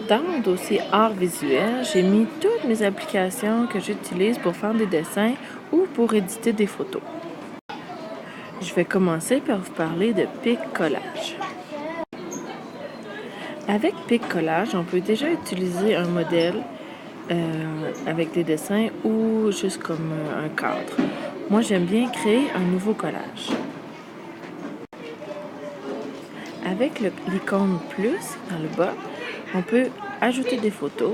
Dans mon dossier art visuel, j'ai mis toutes mes applications que j'utilise pour faire des dessins ou pour éditer des photos. Je vais commencer par vous parler de Pic-Collage. Avec Pic-Collage, on peut déjà utiliser un modèle avec des dessins ou juste comme un cadre. Moi, j'aime bien créer un nouveau collage. Avec l'icône plus dans le bas, on peut ajouter des photos,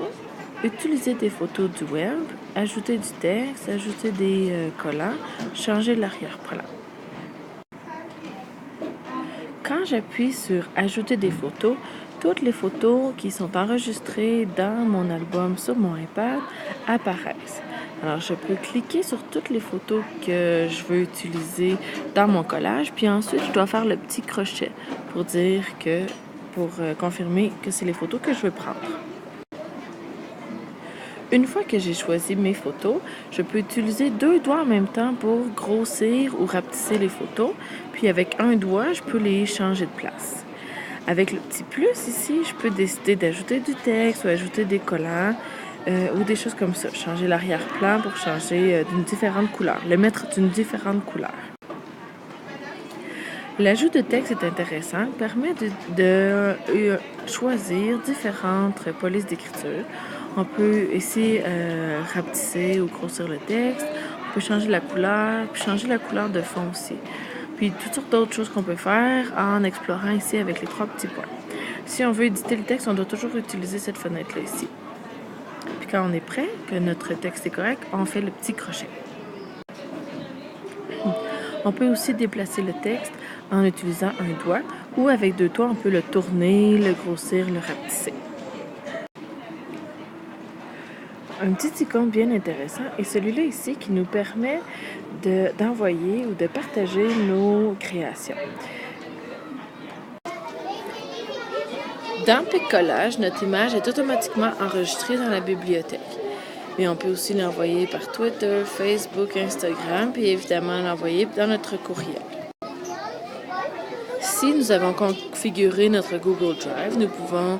utiliser des photos du web, ajouter du texte, ajouter des collants, changer l'arrière-plan. Quand j'appuie sur Ajouter des photos, toutes les photos qui sont enregistrées dans mon album sur mon iPad apparaissent. Alors, je peux cliquer sur toutes les photos que je veux utiliser dans mon collage, puis ensuite, je dois faire le petit crochet pour confirmer que c'est les photos que je veux prendre. Une fois que j'ai choisi mes photos, je peux utiliser 2 doigts en même temps pour grossir ou rapetisser les photos. Puis avec un doigt, je peux les changer de place. Avec le petit plus ici, je peux décider d'ajouter du texte ou ajouter des collants ou des choses comme ça. Changer l'arrière-plan pour changer d'une différente couleur, le mettre d'une différente couleur. L'ajout de texte est intéressant, permet de choisir différentes polices d'écriture. On peut ici rapetisser ou grossir le texte. On peut changer la couleur, puis changer la couleur de fond aussi. Puis toutes sortes d'autres choses qu'on peut faire en explorant ici avec les 3 petits points. Si on veut éditer le texte, on doit toujours utiliser cette fenêtre-là ici. Puis quand on est prêt, que notre texte est correct, on fait le petit crochet. On peut aussi déplacer le texte en utilisant un doigt ou avec 2 doigts, on peut le tourner, le grossir, le rapetisser. Un petit icône bien intéressant est celui-là ici qui nous permet d'envoyer ou de partager nos créations. Dans Pic-Collage, notre image est automatiquement enregistrée dans la bibliothèque. Mais on peut aussi l'envoyer par Twitter, Facebook, Instagram, puis évidemment l'envoyer dans notre courriel. Si nous avons configuré notre Google Drive, nous pouvons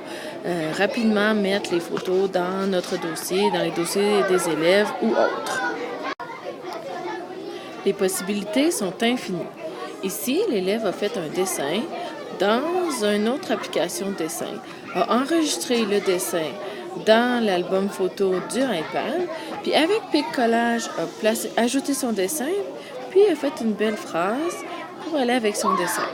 rapidement mettre les photos dans notre dossier, dans les dossiers des élèves ou autres. Les possibilités sont infinies. Ici, l'élève a fait un dessin dans une autre application dessin, a enregistré le dessin dans l'album photo du iPad, puis avec Pic-Collage a ajouté son dessin, puis a fait une belle phrase pour aller avec son dessin.